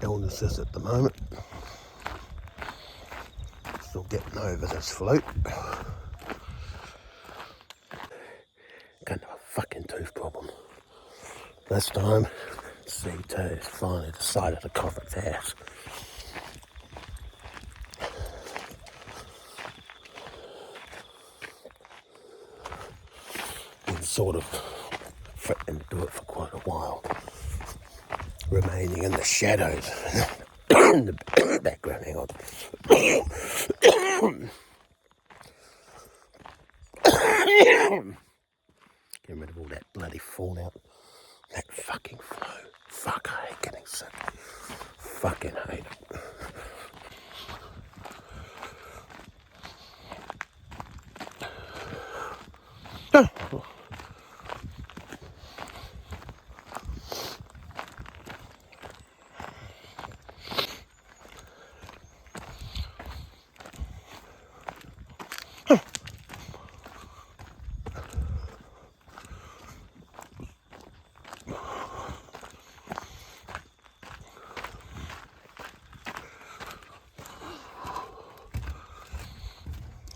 illness is at the moment. Still getting over this flu. Kind of a fucking tooth problem. This time, C2 has finally decided to cough its ass. Been sort of threatening to do it for quite a while. Remaining in the shadows. In the background, hang on. Get rid of all that bloody fallout. That fucking flu. Fuck, I hate getting sick. Fucking hate it.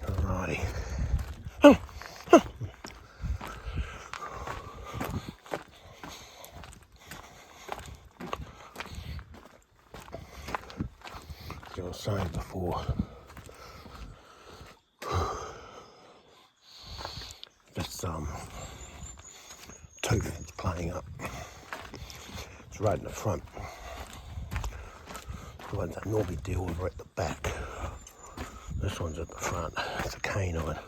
Alrighty. As I was saying before, this tooth is playing up. It's right in the front. The ones that normally deal with are at the back. This one's at the front. It's a canine.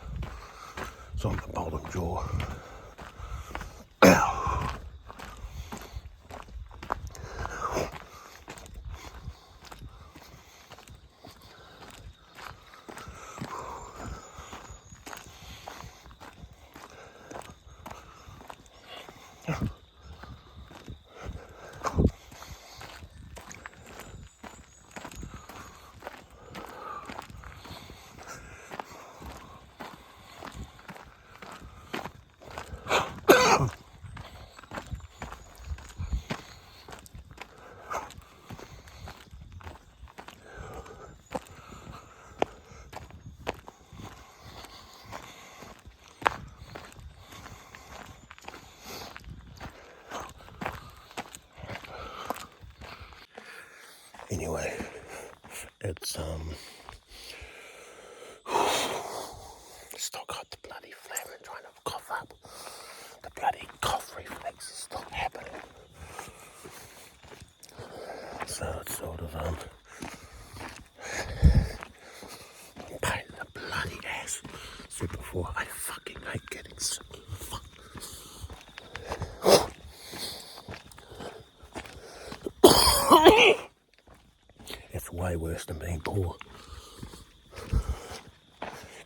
It's on the bottom jaw. Anyway, it's still got the bloody flare and trying to cough up. The bloody cough reflex is still happening. So it's sort of pain in the bloody ass. Said before, I fucking hate getting sick. Fuck. It's way worse than being poor.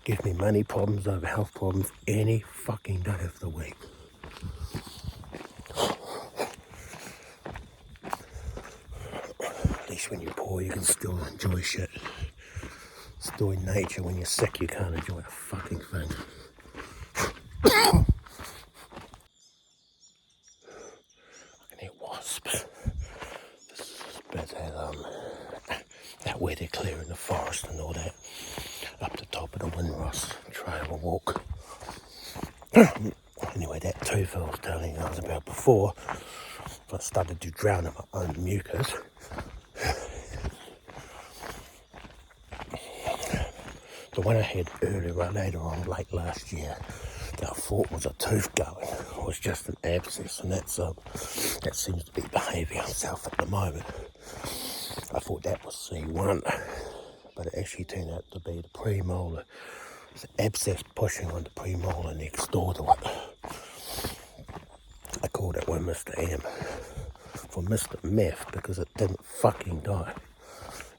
Give me money problems over health problems any fucking day of the week. At least when you're poor you can still enjoy shit. Still in nature, when you're sick you can't enjoy a fucking thing. I can hear wasps. This bit that where they're clearing the forest and all that. Up the top of the Windrush Trail or walk. Anyway, that tooth I was telling you about before, I started to drown in my own mucus. The one I had earlier, later on, late last year, that I thought was a tooth going, was just an abscess, and that seems to be behaving itself at the moment. I thought that was C1, but it actually turned out to be the premolar. It's an abscess pushing on the premolar next door to it. I called it one Mr. M for Mr. Meth because it didn't fucking die.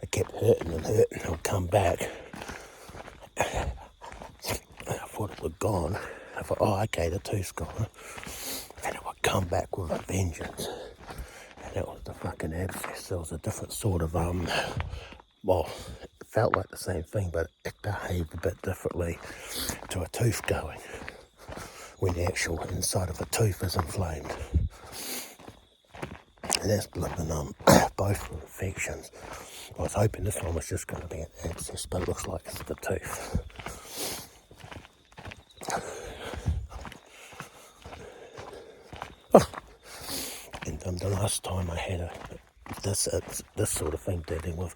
It kept hurting and hurting. It would come back. I thought it was gone. I thought, oh, okay, the tooth's gone. And it would come back with a vengeance. And that was the fucking abscess. There was a different sort of, well, it felt like the same thing, but it behaved a bit differently to a tooth going when the actual inside of a tooth is inflamed. And that's blooming both were infections. I was hoping this one was just going to be an abscess, but it looks like it's the tooth. And the last time I had this sort of thing dealing with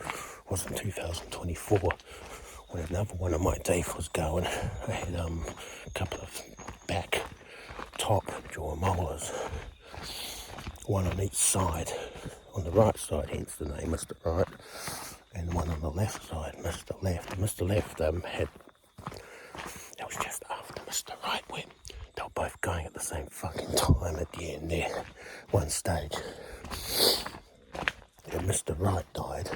was in 2024, when another one of my teeth was going. I had a couple of back top jaw molars, one on each side. On the right side, hence the name Mr. Right, and one on the left side, Mr. Left. Mr. Left had, that was just after Mr. Right went. They were both going at the same fucking time at the end there, one stage. And Mr. Right died,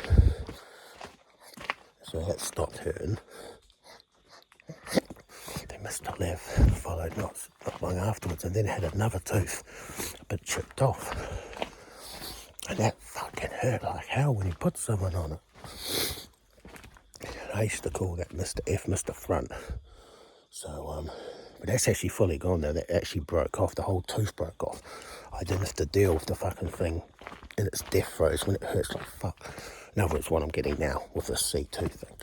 so that stopped hurting. Then Mr. Left followed not long afterwards, and then had another tooth a bit chipped off. And that fucking hurt like hell when you put someone on it. And I used to call that Mr. F, Mr. Front. So, but that's actually fully gone now. That actually broke off. The whole tooth broke off. I didn't have to deal with the fucking thing in its death throes when it hurts like fuck. In other words, what I'm getting now with this C2 thing.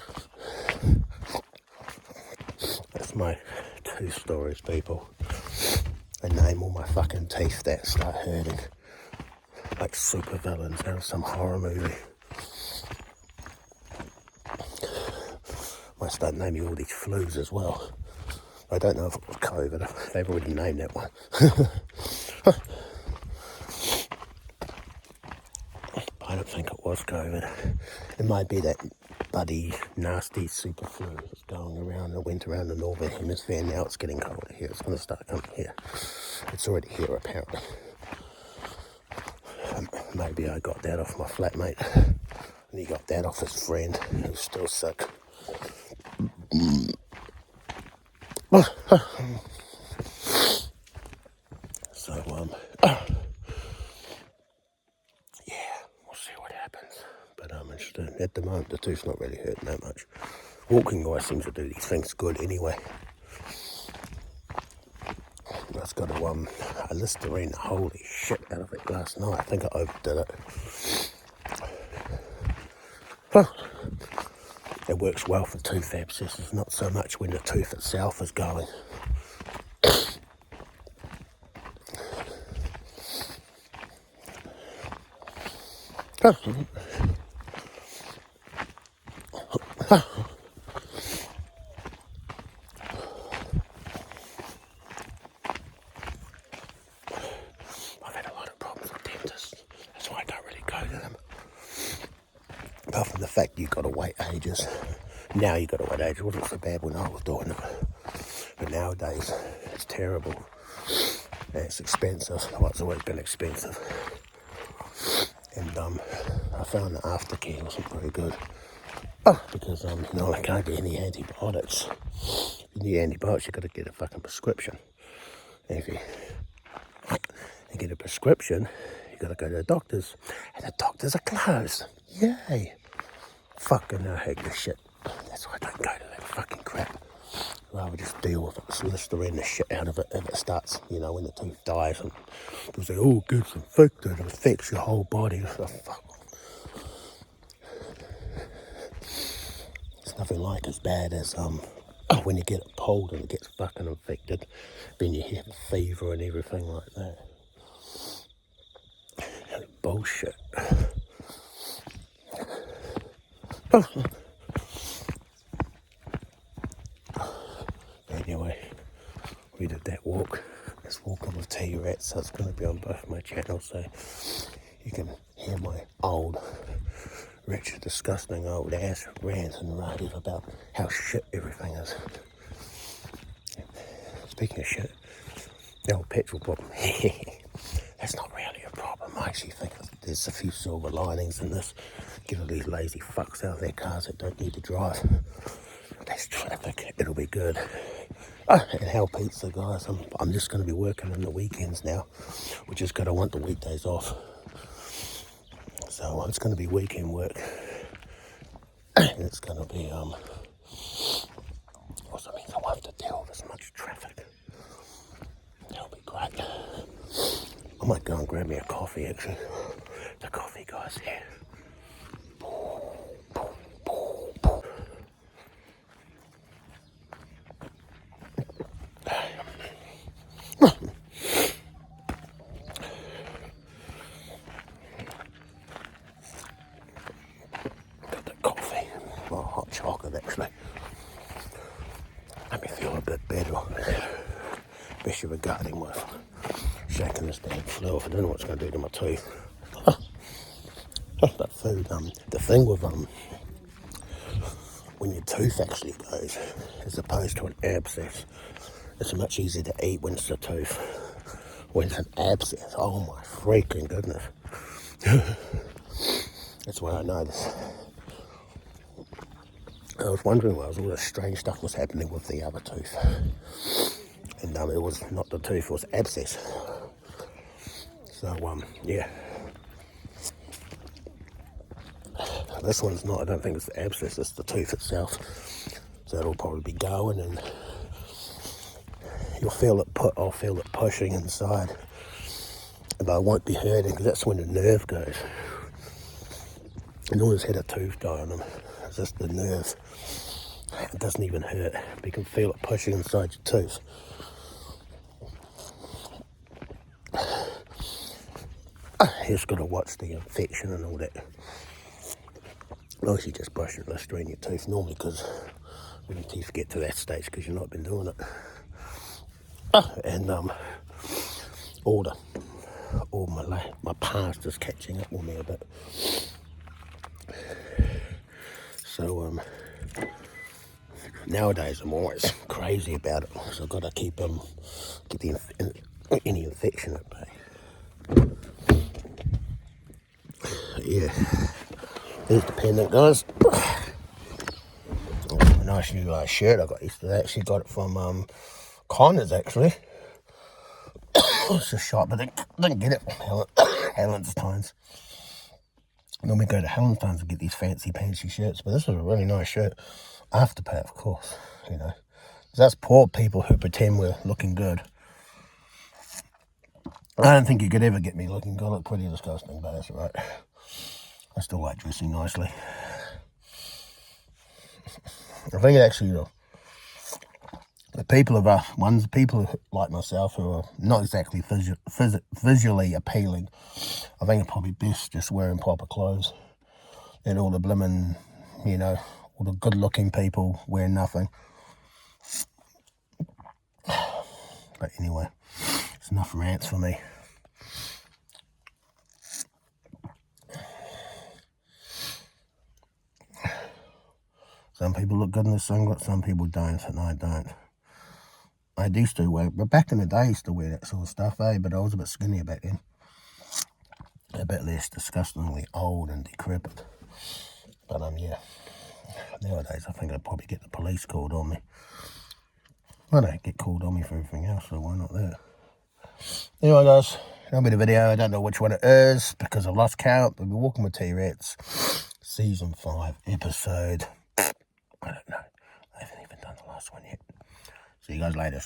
That's my two stories, people. I name all my fucking teeth that start hurting. Like super villains out of some horror movie. Might start naming all these flus as well. I don't know if it was COVID. They've already named that one. I don't think it was COVID. It might be that bloody nasty super flu that's going around. It went around the northern hemisphere. Now it's getting colder here. It's going to start coming here. It's already here apparently. Maybe I got that off my flatmate, and he got that off his friend who's still sick. So, yeah, we'll see what happens. But I'm interested. At the moment, the tooth's not really hurting that much. Walking always seems to do these things good anyway. I just got a Listerine, holy shit out of it last night. I think I overdid it. It works well for tooth abscesses, not so much when the tooth itself is going. I've had a lot of problems with dentists. That's why I don't really go to them. Apart from the fact you've got to wait ages. Now you've got to wait ages. It wasn't so bad when I was doing it. But nowadays, it's terrible. And it's expensive. Well, it's always been expensive. And I found the aftercare wasn't very good. Because, I can't get any antibiotics. If you need antibiotics, you've got to get a fucking prescription. And if you get a prescription, you've got to go to the doctors. And the doctors are closed. Yay. Fucking I hate this shit. That's why I don't go to that fucking crap. I'd rather just deal with it. So Listerine the shit out of it if it starts, when the tooth dies. And people say, oh, it gets infected. It affects your whole body. So, fuck. It's nothing like as bad as when you get it pulled and it gets fucking infected. Then you have a fever and everything like that. Bullshit. Anyway, we did that walk. It's walking with Retz, so it's going to be on both my channels, so you can hear my old, rich, disgusting old ass rant and rave about how shit everything is. Speaking of shit, the old petrol problem. That's not really a problem. I actually think there's a few silver linings in this. Get all these lazy fucks out of their cars that don't need to drive. Less traffic, it'll be good. And hell pizza, guys. I'm just going to be working on the weekends now, which is good. I want the weekdays off. So it's going to be weekend work. And it's going to be, also means I won't have to deal with as much traffic. That'll be great. I might go and grab me a coffee, actually. The coffee me, guys, here. Got the coffee, well, hot chocolate actually. Made me feel a bit better, especially regarding my shaking this damn fluid. I don't know what's going to do to my teeth. But food, the thing with when your tooth actually goes, as opposed to an abscess, it's much easier to eat when it's a tooth. When it's an abscess, oh my freaking goodness. That's why I know this. I was wondering why all this strange stuff was happening with the other tooth. And it was not the tooth, it was abscess. So, yeah. This one's not, I don't think it's the abscess, it's the tooth itself. So it'll probably be going and you'll feel it I'll feel it pushing inside. But I won't be hurting because that's when the nerve goes. No one's had a tooth die on them. It's just the nerve. It doesn't even hurt. But you can feel it pushing inside your tooth. You just got to watch the infection and all that. Mostly just brushing Listerine your tooth normally because when your teeth get to that stage because you've not been doing it. And all my past is catching up with me a bit. So nowadays I'm always crazy about it, so I've got to keep get any infection at bay. Yeah, there's the pendant, guys. Oh, a nice new shirt I got yesterday. Actually got it from Connors actually. It's a shop, but I didn't get it from Hallensteins. Normally go to Hallensteins and get these fancy shirts, but this is a really nice shirt. Afterpay, of course, you know. That's poor people who pretend we're looking good. I don't think you could ever get me looking good. I look pretty disgusting, but that's all right. I still like dressing nicely. I think it actually, the people like myself who are not exactly visually appealing, I think it's probably best just wearing proper clothes. And all the blimmin', you know, all the good-looking people wear nothing. But anyway, it's enough rants for me. Some people look good in the singlet, some people don't, and I don't. I used to wear, but back in the day I used to wear that sort of stuff, but I was a bit skinnier back then. A bit less disgustingly old and decrepit. But yeah, nowadays I think I'd probably get the police called on me. I don't get called on me for everything else, so why not that? Anyway, guys, that'll be the video. I don't know which one it is because I've lost count, but we're walking with Retz, season 5, episode, I don't know. I haven't even done the last one yet. See you guys later.